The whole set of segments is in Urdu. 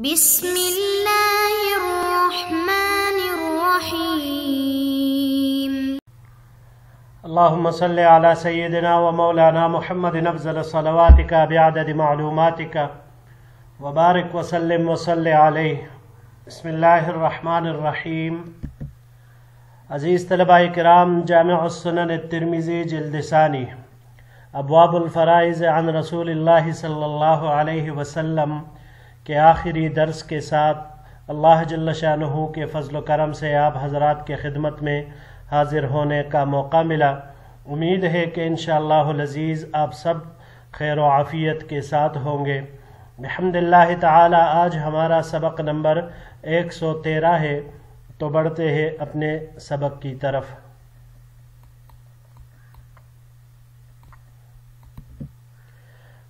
بسم اللہ الرحمن الرحیم۔ اللهم صل على سيدنا ومولانا محمد افضل صلواتك بعدد معلوماتك وبارك وسلم وصل عليه۔ بسم اللہ الرحمن الرحیم۔ عزیز طلباء کرام، جامع السنن الترمذی جلد ثانی، ابواب الفرائض عن رسول اللہ صلی اللہ علیہ وسلم کے آخری درس کے ساتھ اللہ جل شانہ کے فضل و کرم سے آپ حضرات کے خدمت میں حاضر ہونے کا موقع ملا۔ امید ہے کہ انشاءاللہ العزیز آپ سب خیر و عافیت کے ساتھ ہوں گے۔ بحمد اللہ تعالی آج ہمارا سبق نمبر 113 ہے، تو بڑھتے ہیں اپنے سبق کی طرف۔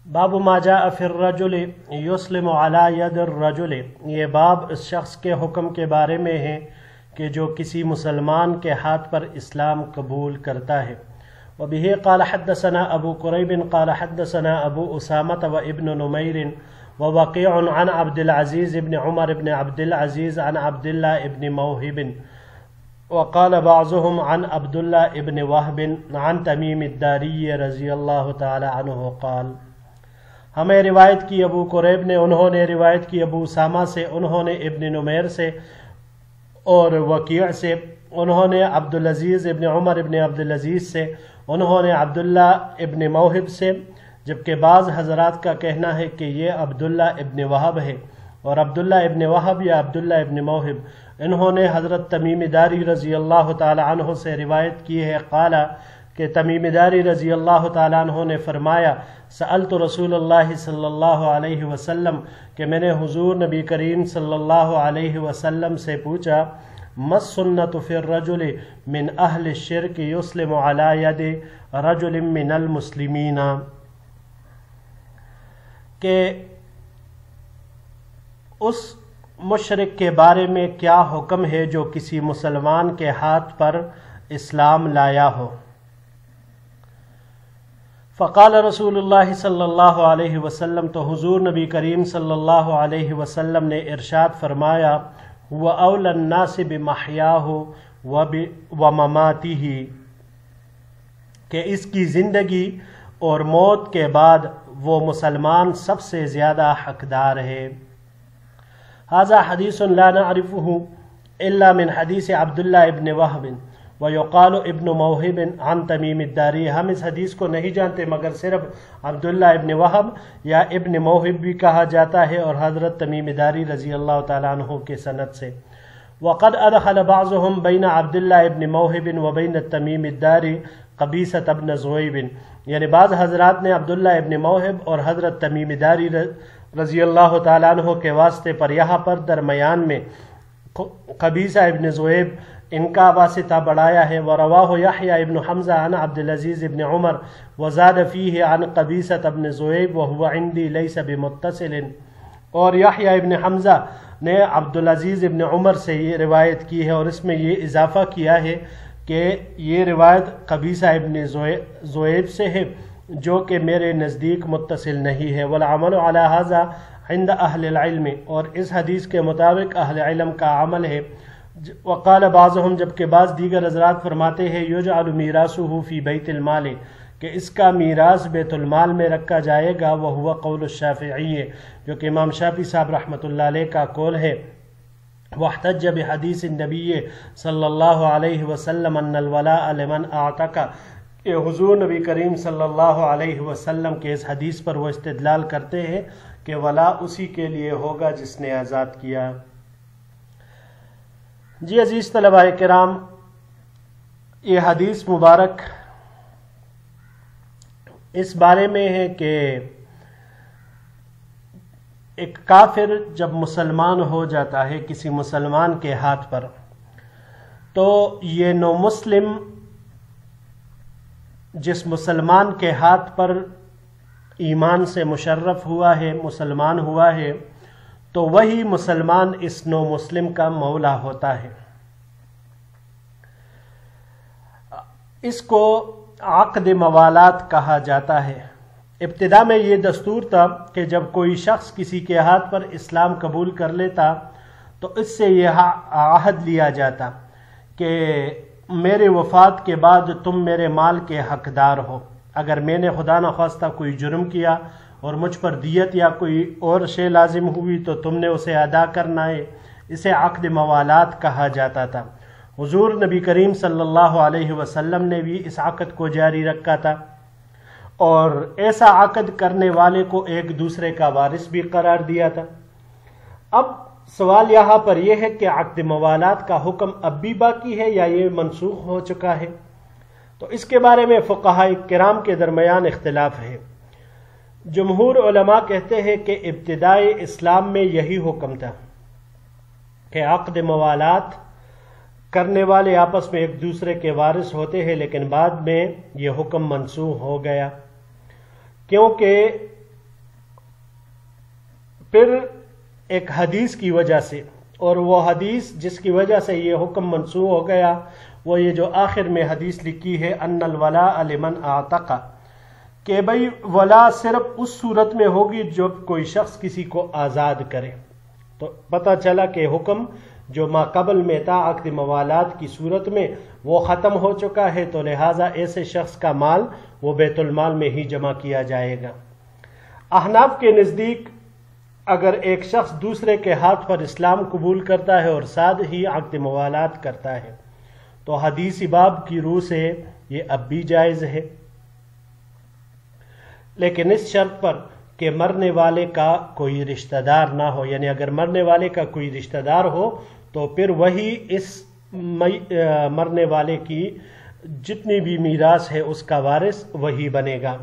باب ما جاء فی الرجل یسلم علی ید الرجل، یہ باب اس شخص کے حکم کے بارے میں ہے کہ جو کسی مسلمان کے ہاتھ پر اسلام قبول کرتا ہے۔ وبہ قال حدثنا ابو قریب قال حدثنا ابو اسامۃ وابن نمیر ووقیع عن عبد العزیز بن عمر بن عبد العزیز عن عبد اللہ ابن موہب وقال بعضهم عن عبد اللہ ابن وہب عن تمیم الداری رضی اللہ تعالی عنہ قال، ہمیں روایت کی ابو قریب نے، انہوں نے روایت کی ابو اسامہ سے، انہوں نے ابن نمیر سے اور وقیع سے، انہوں نے عبدالعزیز ابن عمر ابن عبدالعزیز سے، انہوں نے عبداللہ ابن موہب سے، جبکہ بعض حضرات کا کہنا ہے کہ یہ عبداللہ ابن وہب ہے، اور عبداللہ ابن وہب یا عبداللہ ابن موہب انہوں نے حضرت تمیم داری رضی اللہ تعالی عنہ سے روایت کی ہے، قال کہ تمیم داری رضی اللہ تعالیٰ عنہ نے فرمایا، سألت رسول اللہ صلی اللہ علیہ وسلم، کہ میں نے حضور نبی کریم صلی اللہ علیہ وسلم سے پوچھا، ما السنۃ فی الرجل من اہل الشرک یسلم علی ید رجل من المسلمین، کہ اس مشرک کے بارے میں کیا حکم ہے جو کسی مسلمان کے ہاتھ پر اسلام لایا ہو۔ فقال رسول اللہ صلی اللہ علیہ وسلم، تو حضور نبی کریم صلی اللہ علیہ وسلم نے ارشاد فرمایا، هو اولی الناس بمحیاہ ومماتہ، کہ اس کی زندگی اور موت کے بعد وہ مسلمان سب سے زیادہ حقدار ہے۔ ھذا حدیث لا نعرفہ الا من حدیث عبداللہ ابن وہب ویقال ابن موہب عن تمیم الداری، ہم اس حدیث کو نہیں جانتے مگر صرف عبداللہ ابن وہب یا ابن موہب بھی کہا جاتا ہے، اور حضرت تمیم داری رضی اللہ تعالیٰ عنہ کے سند سے۔ وقد ادخل بعضهم بین عبداللہ ابن موہب وبین تمیم الداری قبیصۃ ابن زویب، یعنی بعض حضرات نے عبداللہ ابن موہب اور حضرت تمیم داری رضی اللہ تعالیٰ عنہ کے واسطے پر یہاں پر درمیان میں قبیصہ ابن زویب ان کا واسطہ بڑھایا ہے۔ ورواہ یحییٰ ابن حمزہ عن عبدالعزیز ابن عمر وزاد فیہ عن قبیصۃ ابن زویب وہو عندی لیس بمتصل، اور یحییٰ ابن حمزہ نے عبدالعزیز ابن عمر سے یہ روایت کی ہے، اور اس میں یہ اضافہ کیا ہے کہ یہ روایت قبیصہ ابن زویب سے ہے جو کہ میرے نزدیک متصل نہیں ہے۔ والعمل علی ھذا عند اہل العلم، اور اس حدیث کے مطابق اہل علم کا عمل ہے۔ وقال بعضهم، جبکہ بعض دیگر حضرات فرماتے ہیں، یجعل میراثہ فی بیت المال، کہ اس کا میراث بیت المال میں رکھا جائے گا، وہو قول الشافعی، جو کہ امام شافعی صاحب رحمۃ اللہ علیہ کا قول ہے۔ واحتج بحدیث النبی صلی اللہ علیہ وسلم ان الولاء لمن اعتق، کہ حضور نبی کریم صلی اللہ علیہ وسلم کے اس حدیث پر وہ استدلال کرتے ہیں کہ ولا اسی کے لیے ہوگا جس نے آزاد کیا۔ جی عزیز طلباء کرام، یہ حدیث مبارک اس بارے میں ہے کہ ایک کافر جب مسلمان ہو جاتا ہے کسی مسلمان کے ہاتھ پر، تو یہ نو مسلم جس مسلمان کے ہاتھ پر ایمان سے مشرف ہوا ہے، مسلمان ہوا ہے، تو وہی مسلمان اس نو مسلم کا مولا ہوتا ہے۔ اس کو عقد موالات کہا جاتا ہے۔ ابتدا میں یہ دستور تھا کہ جب کوئی شخص کسی کے ہاتھ پر اسلام قبول کر لیتا تو اس سے یہ عہد لیا جاتا کہ میرے وفات کے بعد تم میرے مال کے حقدار ہو. اگر میں نے خدا نخواستہ کوئی جرم کیا اور مجھ پر دیت یا کوئی اور شے لازم ہوئی تو تم نے اسے ادا کرنا ہے. اسے عقد موالات کہا جاتا تھا. حضور نبی کریم صلی اللہ علیہ وسلم نے بھی اس عقد کو جاری رکھا تھا اور ایسا عقد کرنے والے کو ایک دوسرے کا وارث بھی قرار دیا تھا. اب سوال یہاں پر یہ ہے کہ عقد موالات کا حکم اب بھی باقی ہے یا یہ منسوخ ہو چکا ہے؟ تو اس کے بارے میں فقہاء کرام کے درمیان اختلاف ہے. جمہور علماء کہتے ہیں کہ ابتدائی اسلام میں یہی حکم تھا کہ عقد موالات کرنے والے آپس میں ایک دوسرے کے وارث ہوتے ہیں، لیکن بعد میں یہ حکم منسوخ ہو گیا کیونکہ پھر ایک حدیث کی وجہ سے، اور وہ حدیث جس کی وجہ سے یہ حکم منسوخ ہو گیا وہ یہ جو آخر میں حدیث لکھی ہے ان الولاء لمن اعتق، کہ بھئی ولا صرف اس صورت میں ہوگی جب کوئی شخص کسی کو آزاد کرے. تو پتہ چلا کہ حکم جو ما قبل میں تھا عقد موالات کی صورت میں وہ ختم ہو چکا ہے، تو لہٰذا ایسے شخص کا مال وہ بیت المال میں ہی جمع کیا جائے گا. احناف کے نزدیک اگر ایک شخص دوسرے کے ہاتھ پر اسلام قبول کرتا ہے اور ساتھ ہی عقد موالات کرتا ہے تو حدیث باب کی روح سے یہ اب بھی جائز ہے، لیکن اس شرط پر کہ مرنے والے کا کوئی رشتہ دار نہ ہو. یعنی اگر مرنے والے کا کوئی رشتہ دار ہو تو پھر وہی اس مرنے والے کی جتنی بھی میراث ہے اس کا وارث وہی بنے گا.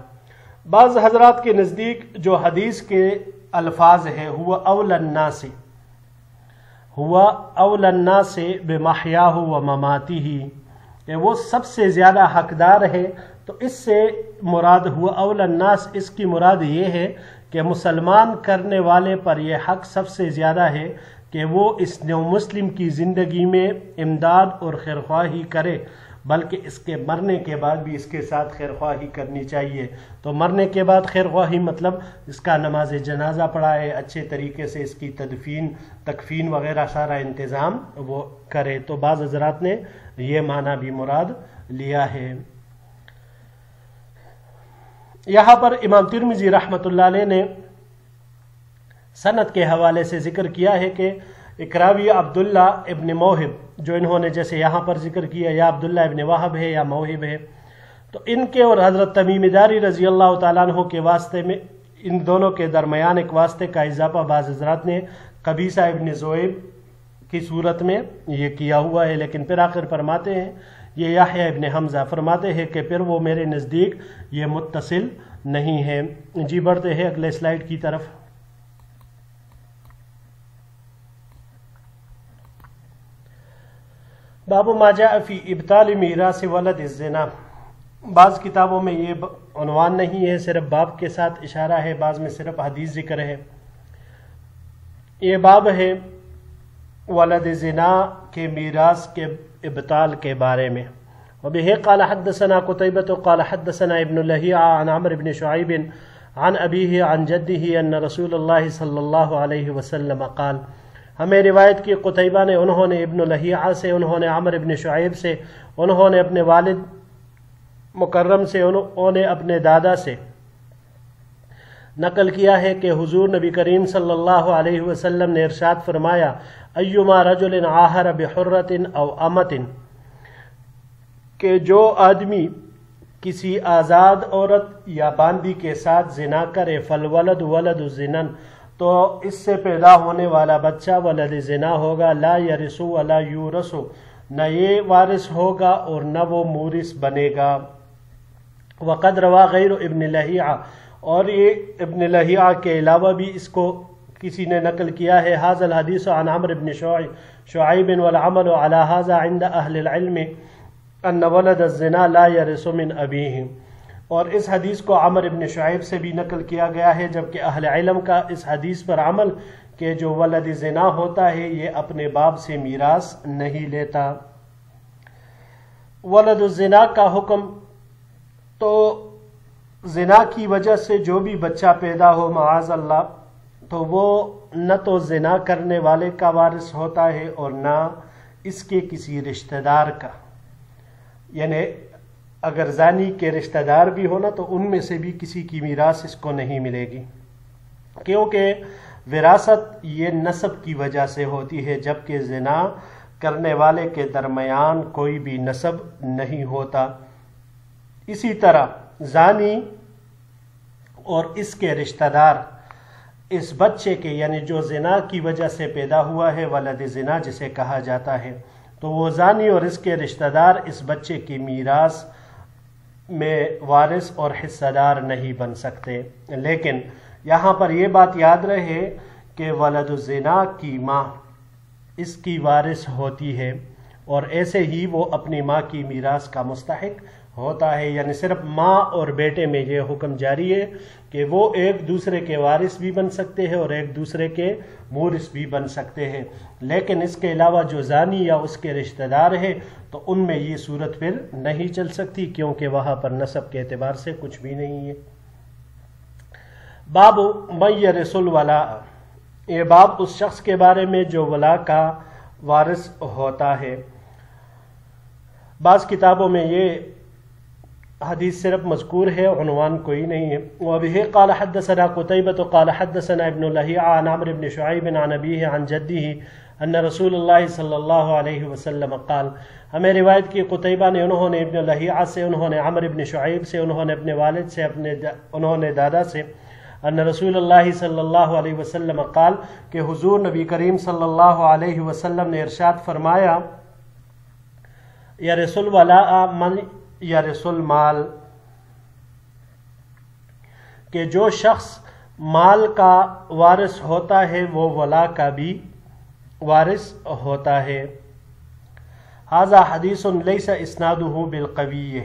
بعض حضرات کے نزدیک جو حدیث کے الفاظ ہے ہوا اول الناس بمحیاہ و مماتہ، کہ وہ سب سے زیادہ حقدار ہے، تو اس سے مراد ہوا اول الناس، اس کی مراد یہ ہے کہ مسلمان کرنے والے پر یہ حق سب سے زیادہ ہے کہ وہ اس نو مسلم کی زندگی میں امداد اور خیرخواہی کرے، بلکہ اس کے مرنے کے بعد بھی اس کے ساتھ خیرخواہی کرنی چاہیے. تو مرنے کے بعد خیرخواہی مطلب اس کا نماز جنازہ پڑھائے، اچھے طریقے سے اس کی تکفین وغیرہ سارا انتظام وہ کرے. تو بعض حضرات نے یہ معنی بھی مراد لیا ہے. یہاں پر امام ترمذی رحمۃ اللہ علیہ نے سند کے حوالے سے ذکر کیا ہے کہ اکراوی عبداللہ ابن موہب، جو انہوں نے جیسے یہاں پر ذکر کیا یا عبداللہ ابن وہب ہے یا موہب ہے، تو ان کے اور حضرت تمیم داری رضی اللہ تعالیٰ عنہ کے واسطے میں ان دونوں کے درمیان ایک واسطے کا اضافہ بعض حضرات نے قبیصہ ابن زویب کی صورت میں یہ کیا ہوا ہے، لیکن پھر آخر فرماتے ہیں یہ یحییٰ ابن حمزہ فرماتے ہیں کہ پھر وہ میرے نزدیک یہ متصل نہیں ہے. جی بڑھتے ہیں اگلے سلائیڈ کی طرف. باب ما جاء فی ابطال میراث ولد الزنا. بعض کتابوں میں یہ عنوان نہیں ہے، صرف باب کے ساتھ اشارہ ہے، بعض میں صرف حدیث ذکر ہے. یہ باب ہے ولد زنا کے میراث کے ابطال کے بارے میں. وبه قال حدثنا قتيبة قال حدثنا ابن لهيعة عن عمرو بن شعيب عن أبيه عن جده أن رسول الله صلى الله عليه وسلم قال. ہمیں روایت کی قتیبہ نے، انہوں نے ابن لہیعہ سے، انہوں نے عمرو بن شعیب سے، انہوں نے اپنے والد مکرم سے، انہوں نے اپنے دادا سے نقل کیا ہے کہ حضور نبی کریم صلی اللہ علیہ وسلم نے ارشاد فرمایا ایما رجل عاہر بحرۃ او امۃ، کہ جو آدمی کسی آزاد عورت یا باندی کے ساتھ زنا کرے فالولد ولد الزنا، تو اس سے پیدا ہونے والا بچہ ولد زنا ہوگا. لا یرث ولا یورث، نہ یہ وارث ہوگا اور نہ وہ مورث بنے گا. وقد روا غیر ابن لہیعہ، اور یہ ابن لہیعہ کے علاوہ بھی اس کو کسی نے نقل کیا ہے. ھذا الحدیث عن عمرو بن شعیب والعمل على ھذا عند اہل العلم ان ولد الزنا لا یرث من ابیہ. اور اس حدیث کو عمرو بن شعیب سے بھی نقل کیا گیا ہے، جبکہ اہل علم کا اس حدیث پر عمل کہ جو ولد زنا ہوتا ہے یہ اپنے باپ سے میراث نہیں لیتا. ولد الزنا کا حکم تو زنا کی وجہ سے جو بھی بچہ پیدا ہو معاذ اللہ، تو وہ نہ تو زنا کرنے والے کا وارث ہوتا ہے اور نہ اس کے کسی رشتہ دار کا، یعنی اگر زانی کے رشتہ دار بھی ہونا تو ان میں سے بھی کسی کی میراث اس کو نہیں ملے گی، کیونکہ وراثت یہ نسب کی وجہ سے ہوتی ہے، جبکہ زنا کرنے والے کے درمیان کوئی بھی نسب نہیں ہوتا۔ اسی طرح زانی اور اس کے رشتہ دار اس بچے کے، یعنی جو زنا کی وجہ سے پیدا ہوا ہے، ولد زنا جسے کہا جاتا ہے، تو وہ زانی اور اس کے رشتہ دار اس بچے کی میراث میں وارث اور حصہ دار نہیں بن سکتے۔ لیکن یہاں پر یہ بات یاد رہے کہ ولد الزنا کی ماں اس کی وارث ہوتی ہے، اور ایسے ہی وہ اپنی ماں کی میراث کا مستحق ہوتا ہے، یعنی صرف ماں اور بیٹے میں یہ حکم جاری ہے کہ وہ ایک دوسرے کے وارث بھی بن سکتے ہیں اور ایک دوسرے کے مورث بھی بن سکتے ہیں، لیکن اس کے علاوہ جو زانی یا اس کے رشتہ دار ہے تو ان میں یہ صورت پھر نہیں چل سکتی، کیونکہ وہاں پر نسب کے اعتبار سے کچھ بھی نہیں ہے۔ باب من یرث الولاء، یہ باب اس شخص کے بارے میں جو ولا کا وارث ہوتا ہے۔ بعض کتابوں میں یہ حدیث صرف مذکور ہے، عنوان کوئی نہیں ہے۔ وبه قال حدثنا قتيبة قال حدثنا ابن لهيعة عن عمرو بن شعيب عن أبيه عن جده أن رسول الله صلى الله عليه وسلم قال، ہمیں روایت کی قتیبہ نے، انہوں نے ابن لہیعہ سے، انہوں نے عمرو بن شعیب سے، انہوں نے اپنے والد سے، انہوں نے دادا سے، ان رسول اللہ صلی اللہ علیہ وسلم قال، کہ حضور نبی کریم صلی اللہ علیہ وسلم نے ارشاد فرمایا، یرث الولاء من یرث المال، کہ جو شخص مال کا وارث ہوتا ہے وہ ولا کا بھی وارث ہوتا ہے۔ ھذا حدیث لیس اسنادہ بالقوی،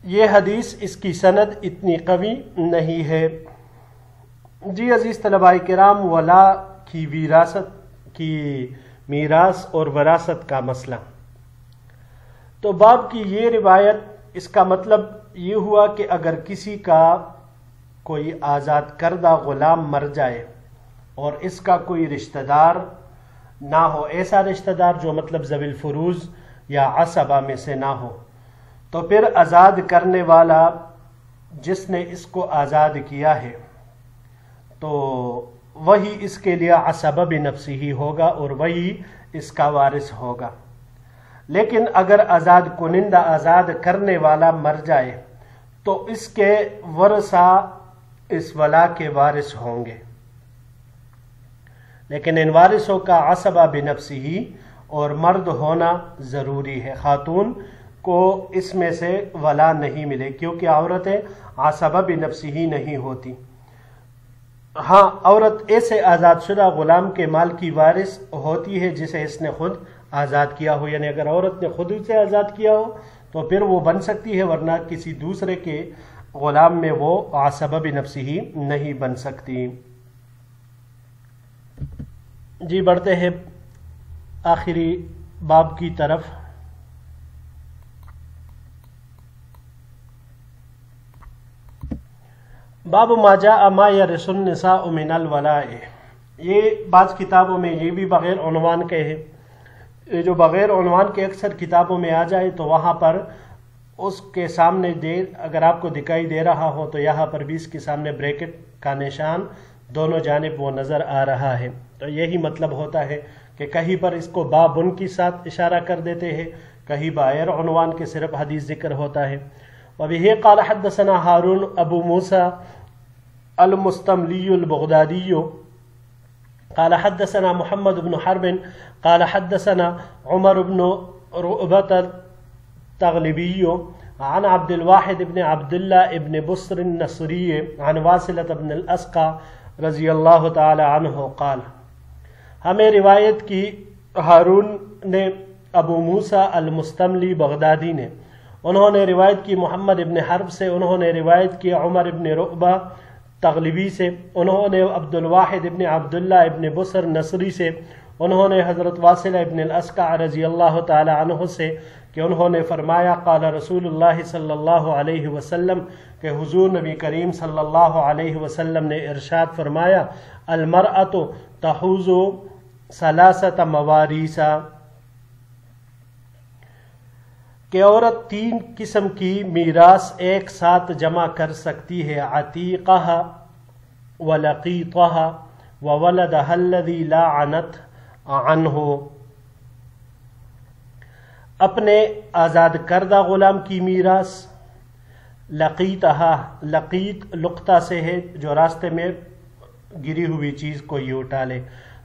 یہ حدیث اس کی سند اتنی قوی نہیں ہے۔ جی عزیز طلباء کرام، ولا کی وراثت کی میراث اور وراثت کا مسئلہ، تو باب کی یہ روایت، اس کا مطلب یہ ہوا کہ اگر کسی کا کوئی آزاد کردہ غلام مر جائے اور اس کا کوئی رشتہ دار نہ ہو، ایسا رشتہ دار جو مطلب ذوی الفروض یا عصبہ میں سے نہ ہو، تو پھر آزاد کرنے والا جس نے اس کو آزاد کیا ہے تو وہی اس کے لیے عصبہ بنفسہ ہی ہوگا اور وہی اس کا وارث ہوگا۔ لیکن اگر آزاد کنندہ، آزاد کرنے والا مر جائے تو اس کے ورثہ اس ولا کے وارث ہوں گے، لیکن ان وارثوں کا عصبہ بنفسہ ہی اور مرد ہونا ضروری ہے، خاتون کو اس میں سے ولا نہیں ملے، کیونکہ عورتیں عصبہ بنفسہ ہی نہیں ہوتی۔ ہاں، عورت ایسے آزاد شدہ غلام کے مال کی وارث ہوتی ہے جسے اس نے خود آزاد کیا ہو، یعنی اگر عورت نے خود اسے آزاد کیا ہو تو پھر وہ بن سکتی ہے، ورنہ کسی دوسرے کے غلام میں وہ عصبہ بنفسہ ہی نہیں بن سکتی۔ جی بڑھتے ہیں آخری باب کی طرف۔ باب ما جاء ما یرث النساء من الولاء، یہ بعض کتابوں میں یہ بھی بغیر عنوان کے ہے، یہ جو بغیر عنوان کے اکثر کتابوں میں آ جائے تو وہاں پر اس کے سامنے اگر آپ کو دکھائی دے رہا ہو تو یہاں پر بھی اس کے سامنے بریکٹ کا نشان دونوں جانب وہ نظر آ رہا ہے، تو یہی مطلب ہوتا ہے کہ کہیں پر اس کو بابن کے ساتھ اشارہ کر دیتے ہیں، کہیں بغیر عنوان کے صرف حدیث ذکر ہوتا ہے۔ وبه قال حدثنا هارون ابو موسى المستملي البغدادي قال حدثنا محمد بن حرب قال حدثنا عمر بن رؤبة التغلبي عن عبد الواحد بن عبد الله بن بصر النصري عن واصلة بن الأسقى رضی اللہ تعالی عنہ قال، ہمیں روایت کی ہارون نے ابو موسیٰ المستملی بغدادی نے، انہوں نے روایت کی محمد ابن حرب سے، انہوں نے روایت کی عمر ابن رؤبہ تغلبی سے، انہوں نے عبد الواحد ابن عبداللہ ابن بصر نصری سے، انہوں نے حضرت واصل ابن الاسقع رضی اللہ تعالی عنہ سے کہ انہوں نے فرمایا قال رسول اللہ صلی اللہ علیہ وسلم کہ حضور نبی کریم صلی اللہ علیہ وسلم نے ارشاد فرمایا المرأۃ تحوز ثلاثۃ مواریث کہ عورت 3 قسم کی میراث ایک ساتھ جمع کر سکتی ہے عتیقہ ولقیطہ وولدہ الذی لا عنت عنہ اپنے آزاد کردہ غلام کی میراث لقیطہ لقیط لقطہ سے ہے جو راستے میں گری ہوئی چیز کو یہ اٹھا لے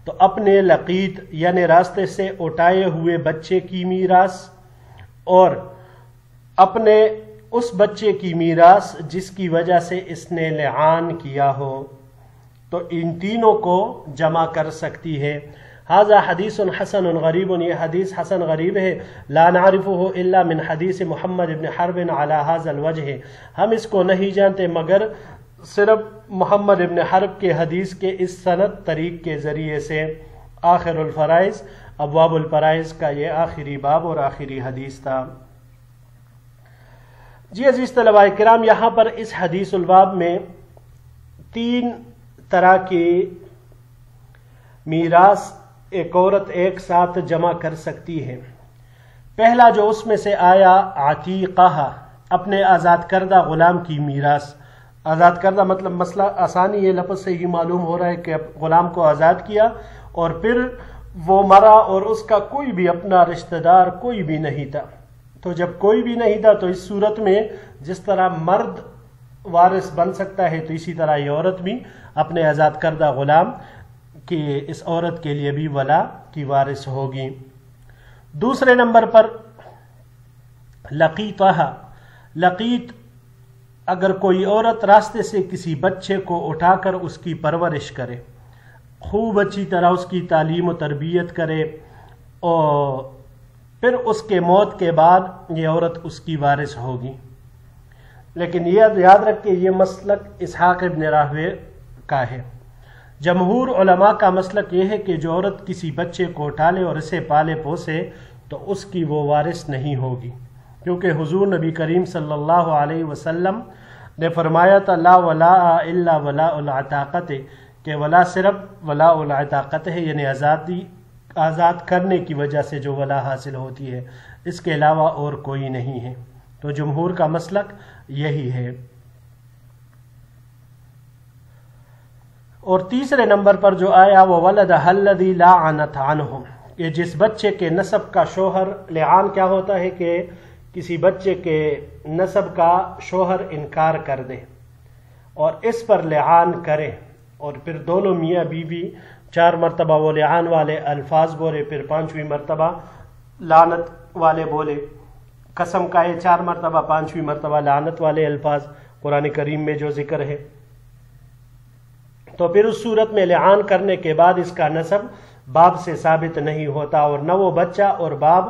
تو اپنے لقیط یعنی راستے سے اٹھائے ہوئے بچے کی میراث اور اپنے اس بچے کی میراث جس کی وجہ سے اس نے لعان کیا ہو تو ان تینوں کو جمع کر سکتی ہے ھذا حدیث حسن غریب یہ حدیث حسن غریب ہے لا نعرفه الا من حدیث محمد بن حرب على هذا الوجه ہم اس کو نہیں جانتے مگر صرف محمد بن حرب کے حدیث کے اس سند طریق کے ذریعے سے آخر الفرائض ابواب الفرائض کا یہ آخری باب اور آخری حدیث تھا۔ جی عزیز طلباء کرام یہاں پر اس حدیث الباب میں 3 طرح کی میراث ایک عورت ایک ساتھ جمع کر سکتی ہے۔ پہلا جو اس میں سے آیا عتیقہ اپنے آزاد کردہ غلام کی میراث۔ آزاد کردہ مطلب مسئلہ آسانی یہ لفظ سے ہی معلوم ہو رہا ہے کہ غلام کو آزاد کیا اور پھر وہ مرا اور اس کا کوئی بھی اپنا رشتہ دار کوئی بھی نہیں تھا، تو جب کوئی بھی نہیں تھا تو اس صورت میں جس طرح مرد وارث بن سکتا ہے تو اسی طرح یہ عورت بھی اپنے آزاد کردہ غلام کہ اس عورت کے لیے بھی ولا کی وارث ہوگی۔ دوسرے نمبر پر لقیطہ لقیط اگر کوئی عورت راستے سے کسی بچے کو اٹھا کر اس کی پرورش کرے، خوب اچھی طرح اس کی تعلیم و تربیت کرے اور پھر اس کے موت کے بعد یہ عورت اس کی وارث ہوگی، لیکن یہ یاد رکھ کہ یہ مسلک اسحاق ابن راہوے کا ہے۔ جمہور علماء کا مسلک یہ ہے کہ جو عورت کسی بچے کو اٹھا لے اور اسے پالے پوسے تو اس کی وہ وارث نہیں ہوگی، کیونکہ حضور نبی کریم صلی اللہ علیہ وسلم نے فرمایا تھا لا ولاء الا ولاء العتاقت کہ ولا صرف ولاء العتاقت ہے، یعنی آزاد کرنے کی وجہ سے جو ولا حاصل ہوتی ہے، اس کے علاوہ اور کوئی نہیں ہے۔ تو جمہور کا مسلک یہی ہے۔ اور تیسرے نمبر پر جو آیا وہ ولدہ الذی لا عنت عنہ کہ جس بچے کے نسب کا شوہر لعان کیا ہوتا ہے کہ کسی بچے کے نسب کا شوہر انکار کر دے اور اس پر لعان کرے اور پھر دونوں میاں بیوی 4 مرتبہ وہ لعان والے الفاظ بولے، پھر 5ویں مرتبہ لعنت والے بولے، قسم کھائے 4 مرتبہ، 5ویں مرتبہ لعنت والے الفاظ قرآن کریم میں جو ذکر ہے، تو پھر اس صورت میں لعان کرنے کے بعد اس کا نسب باپ سے ثابت نہیں ہوتا اور نہ وہ بچہ اور باپ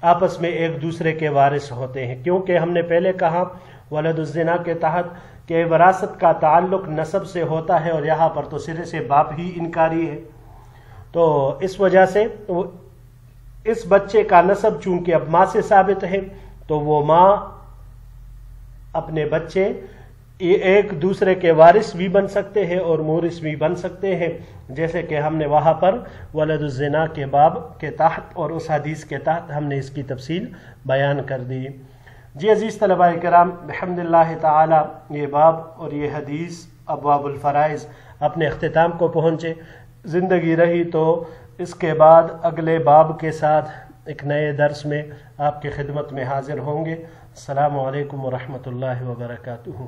آپس میں ایک دوسرے کے وارث ہوتے ہیں، کیونکہ ہم نے پہلے کہا ولد الزنا کے تحت کہ وراثت کا تعلق نسب سے ہوتا ہے اور یہاں پر تو سرے سے باپ ہی انکاری ہے، تو اس وجہ سے اس بچے کا نسب چونکہ اب ماں سے ثابت ہے تو وہ ماں اپنے بچے ایک دوسرے کے وارث بھی بن سکتے ہیں اور مورث بھی بن سکتے ہیں، جیسے کہ ہم نے وہاں پر ولد الزنا کے باب کے تحت اور اس حدیث کے تحت ہم نے اس کی تفصیل بیان کر دی۔ جی عزیز طلباء کرام بحمداللہ تعالی یہ باب اور یہ حدیث ابواب الفرائض اپنے اختتام کو پہنچے۔ زندگی رہی تو اس کے بعد اگلے باب کے ساتھ ایک نئے درس میں آپ کی خدمت میں حاضر ہوں گے۔ السلام علیکم ورحمۃ اللہ وبرکاتہ۔